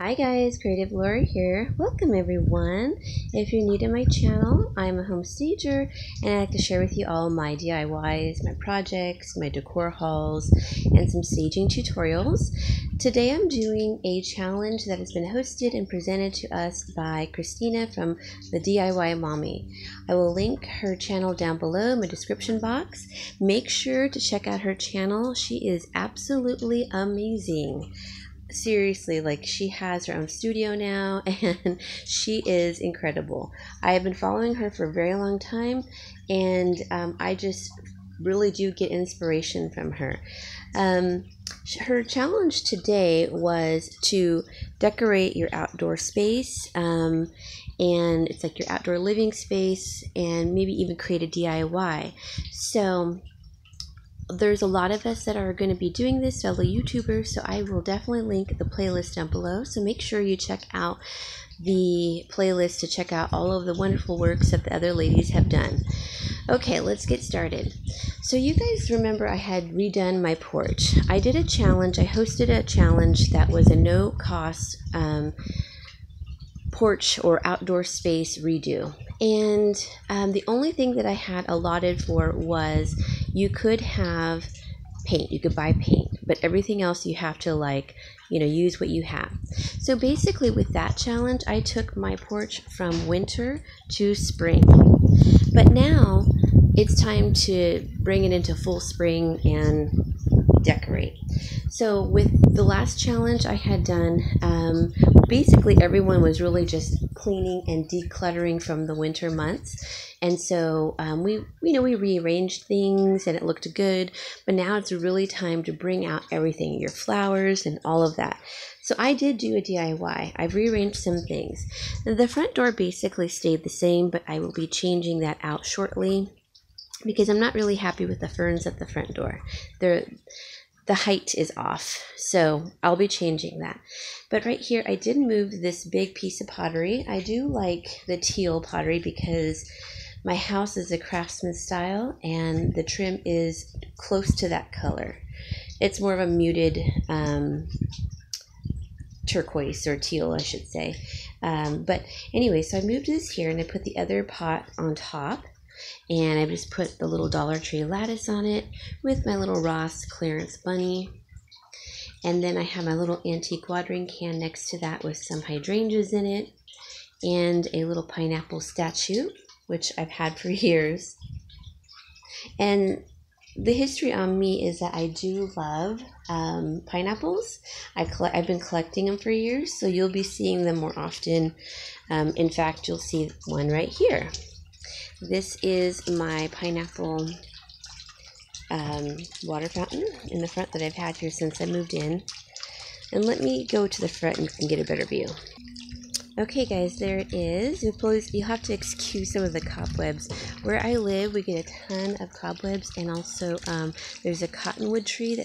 Hi guys, Creative Laura here. Welcome everyone. If you're new to my channel, I'm a home stager and I like to share with you all my DIYs, my projects, my decor hauls, and some staging tutorials. Today I'm doing a challenge that has been hosted and presented to us by Christina from the DIY Mommy. I will link her channel down below in my description box. Make sure to check out her channel. She is absolutely amazing. Seriously, like, she has her own studio now and she is incredible. I have been following her for a very long time, and I just really do get inspiration from her. Her challenge today was to decorate your outdoor space, and it's like your outdoor living space, and maybe even create a DIY. So there's a lot of us that are going to be doing this, fellow YouTubers, so I will definitely link the playlist down below. So make sure you check out the playlist to check out all of the wonderful works that the other ladies have done. Okay, let's get started. So you guys remember I had redone my porch. I did a challenge. I hosted a challenge that was a no-cost porch or outdoor space redo. And the only thing that I had allotted for was you could have paint, you could buy paint, but everything else you have to use what you have. So basically with that challenge, I took my porch from winter to spring. But now it's time to bring it into full spring and decorate. So with the last challenge I had done, basically everyone was really just cleaning and decluttering from the winter months, and so we rearranged things and it looked good. But now it's really time to bring out everything, your flowers and all of that. So I did do a DIY. I've rearranged some things. The front door basically stayed the same, but I will be changing that out shortly because I'm not really happy with the ferns at the front door. The height is off, so I'll be changing that. But right here, I did move this big piece of pottery. I do like the teal pottery because my house is a craftsman style and the trim is close to that color. It's more of a muted turquoise, or teal I should say. But anyway, so I moved this here and I put the other pot on top. And I just put the little Dollar Tree lattice on it with my little Ross clearance bunny. And then I have my little antique watering can next to that with some hydrangeas in it. And a little pineapple statue, which I've had for years. And the history on me is that I do love pineapples. I've been collecting them for years, so you'll be seeing them more often. In fact, you'll see one right here. This is my pineapple water fountain in the front that I've had here since I moved in. And let me go to the front and you can get a better view. Okay guys, there it is. You'll have to excuse some of the cobwebs. Where I live, we get a ton of cobwebs, and also there's a cottonwood tree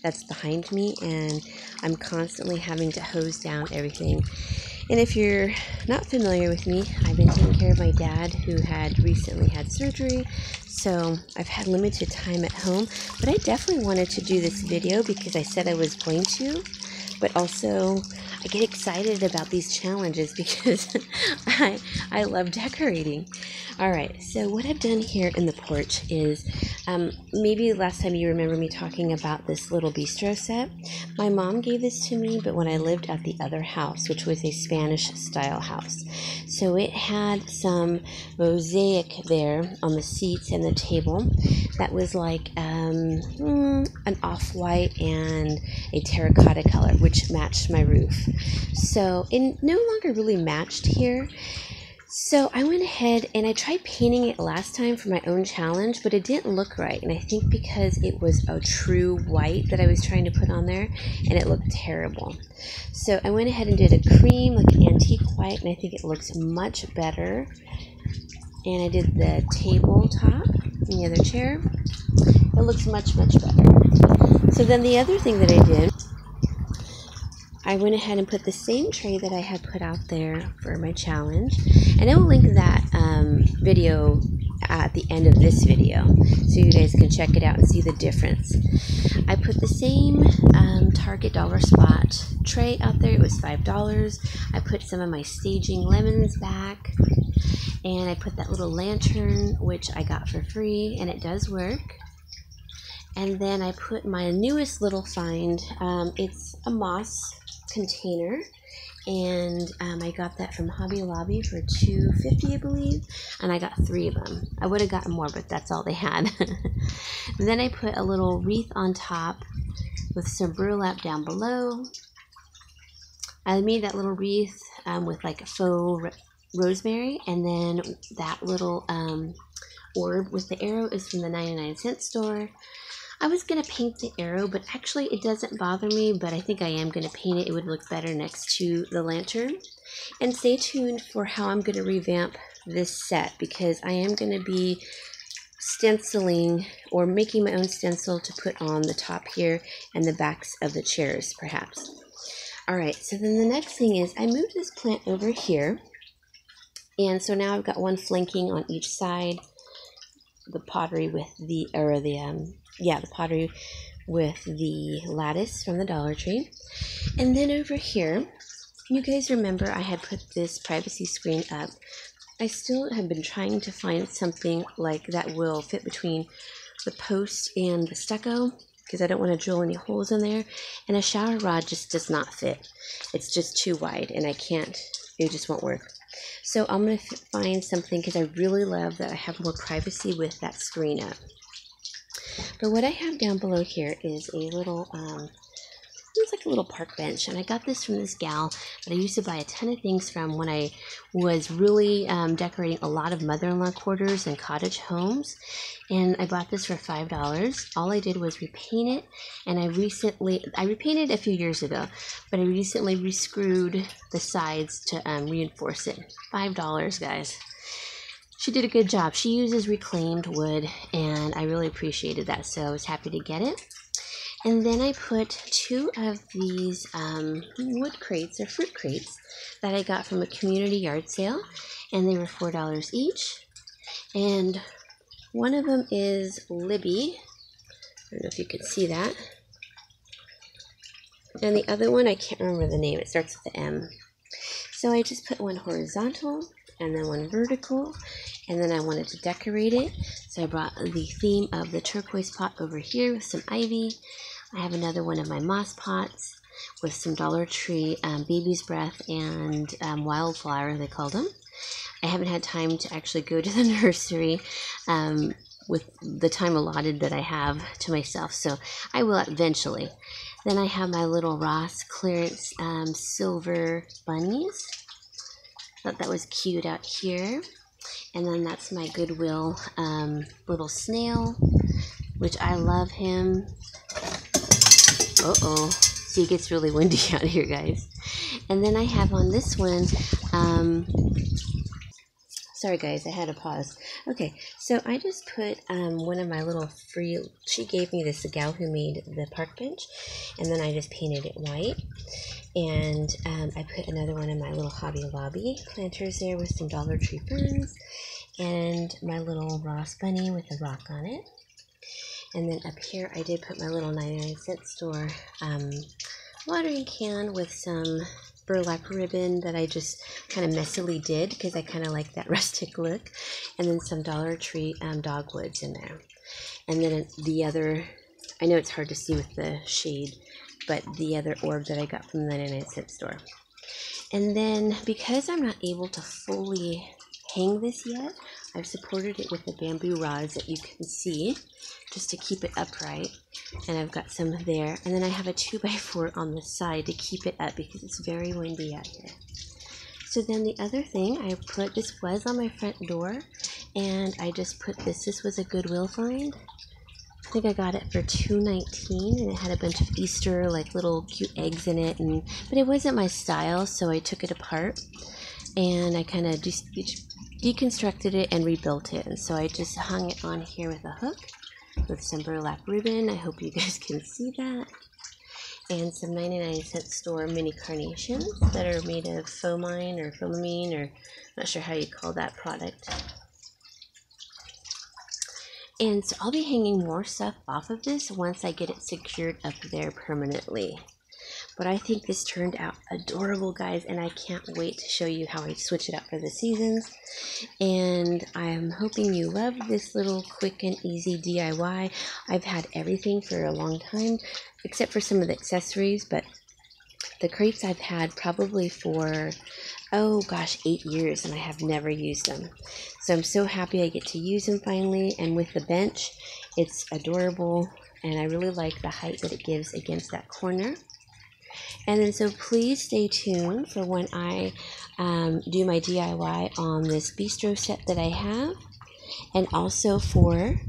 that's behind me, and I'm constantly having to hose down everything. And if you're not familiar with me, I've been taking care of my dad, who had recently had surgery, so I've had limited time at home. But I definitely wanted to do this video because I said I was going to, but also I get excited about these challenges because I love decorating. Alright, so what I've done here in the porch is, maybe last time you remember me talking about this little bistro set. My mom gave this to me, but when I lived at the other house, which was a Spanish style house. So it had some mosaic there on the seats and the table that was like an off-white and a terracotta color, which matched my roof. So it no longer really matched here. So I went ahead and I tried painting it last time for my own challenge, but it didn't look right. And I think because it was a true white that I was trying to put on there, and it looked terrible. So I went ahead and did a cream, like an antique white, and I think it looks much better. And I did the tabletop and the other chair. It looks much, much better. So then the other thing that I did, I went ahead and put the same tray that I had put out there for my challenge, and I will link that video at the end of this video, so you guys can check it out and see the difference. I put the same Target dollar spot tray out there. It was $5. I put some of my staging lemons back, and I put that little lantern, which I got for free, and it does work. And then I put my newest little find. It's a moss container, and I got that from Hobby Lobby for $2.50, I believe, and I got 3 of them. I would have gotten more, but that's all they had. Then I put a little wreath on top with some burlap down below. I made that little wreath with like a faux rosemary, and then that little orb with the arrow is from the 99-cent store. I was going to paint the arrow, but actually it doesn't bother me, but I think I am going to paint it. It would look better next to the lantern. And stay tuned for how I'm going to revamp this set, because I am going to be stenciling or making my own stencil to put on the top here and the backs of the chairs, perhaps. Alright, so then the next thing is I moved this plant over here, and so now I've got one flanking on each side. The pottery with the pottery with the lattice from the Dollar Tree. And then over here, you guys remember I had put this privacy screen up. I still have been trying to find something like that will fit between the post and the stucco, because I don't want to drill any holes in there, and a shower rod just does not fit. It's just too wide, and I can't, it just won't work. So I'm going to find something, because I really love that I have more privacy with that screen up. But what I have down below here is a little, it's like a little park bench, and I got this from this gal that I used to buy a ton of things from when I was really decorating a lot of mother-in-law quarters and cottage homes, and I bought this for $5. All I did was repaint it, and I repainted a few years ago, but I recently rescrewed the sides to reinforce it. $5, guys. She did a good job. She uses reclaimed wood, and I really appreciated that, so I was happy to get it. And then I put 2 of these wood crates, or fruit crates, that I got from a community yard sale, and they were $4 each. And one of them is Libby. I don't know if you can see that. And the other one, I can't remember the name. It starts with the M. So I just put one horizontal and then one vertical, and then I wanted to decorate it, so I brought the theme of the turquoise pot over here with some ivy. I have another one of my moss pots with some Dollar Tree baby's breath and wildflower, they called them. I haven't had time to actually go to the nursery with the time allotted that I have to myself, so I will eventually. Then I have my little Ross clearance silver bunnies. Thought that was cute out here. And then that's my Goodwill little snail, which I love him. Uh-oh. See, it gets really windy out here, guys. And then I have on this one, sorry guys, I had to pause. Okay, so I just put one of my little free, she gave me this, the gal who made the park bench, and then I just painted it white. And I put another one of my little Hobby Lobby planters there with some Dollar Tree ferns, and my little Ross bunny with a rock on it. And then up here I did put my little 99-cent store watering can with some burlap ribbon that I just kind of messily did because I kind of like that rustic look, and then some Dollar Tree dogwoods in there. And then the other, I know it's hard to see with the shade, but the other orb that I got from the 99-cent store. And then because I'm not able to fully hang this yet, I've supported it with the bamboo rods that you can see just to keep it upright, and I've got some there. And then I have a 2x4 on the side to keep it up because it's very windy out here. So then the other thing I put, this was on my front door, and I just put this was a Goodwill find. I think I got it for $2.19, and it had a bunch of Easter like little cute eggs in it, but it wasn't my style, so I took it apart and I kind of deconstructed it and rebuilt it. And so I just hung it on here with a hook with some burlap ribbon. I hope you guys can see that. And some 99-cent store mini carnations that are made of foamine or foamine, or not sure how you call that product. And so I'll be hanging more stuff off of this once I get it secured up there permanently. But I think this turned out adorable, guys, and I can't wait to show you how I switch it up for the seasons. And I'm hoping you love this little quick and easy DIY. I've had everything for a long time, except for some of the accessories, but the crates I've had probably for, oh gosh, 8 years, and I have never used them. So I'm so happy I get to use them finally, and with the bench, it's adorable, and I really like the height that it gives against that corner. And then so please stay tuned for when I do my DIY on this bistro set that I have. And also for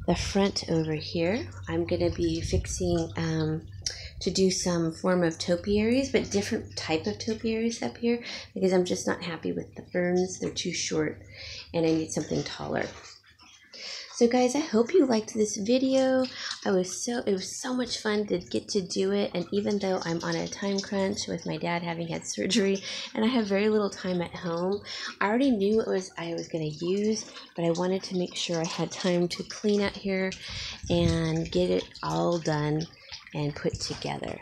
the front over here, I'm going to be fixing to do some form of topiaries, but different type of topiaries up here because I'm just not happy with the ferns. They're too short and I need something taller. So guys, I hope you liked this video. It was so much fun to get to do it, and even though I'm on a time crunch with my dad having had surgery and I have very little time at home, I already knew what I was going to use, but I wanted to make sure I had time to clean out here and get it all done and put together.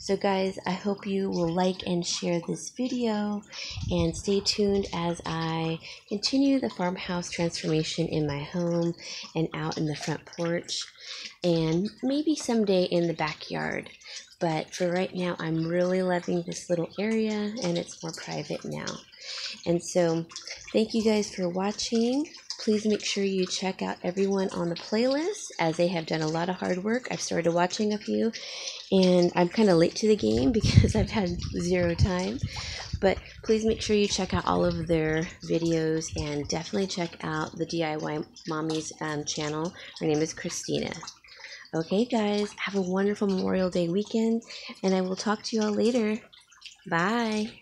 So guys, I hope you will like and share this video and stay tuned as I continue the farmhouse transformation in my home and out in the front porch and maybe someday in the backyard. But for right now, I'm really loving this little area and it's more private now. And so thank you guys for watching. Please make sure you check out everyone on the playlist as they have done a lot of hard work. I've started watching a few and I'm kind of late to the game because I've had zero time. But please make sure you check out all of their videos and definitely check out the DIY Mommy's channel. Her name is Christina. Okay guys, have a wonderful Memorial Day weekend and I will talk to you all later. Bye.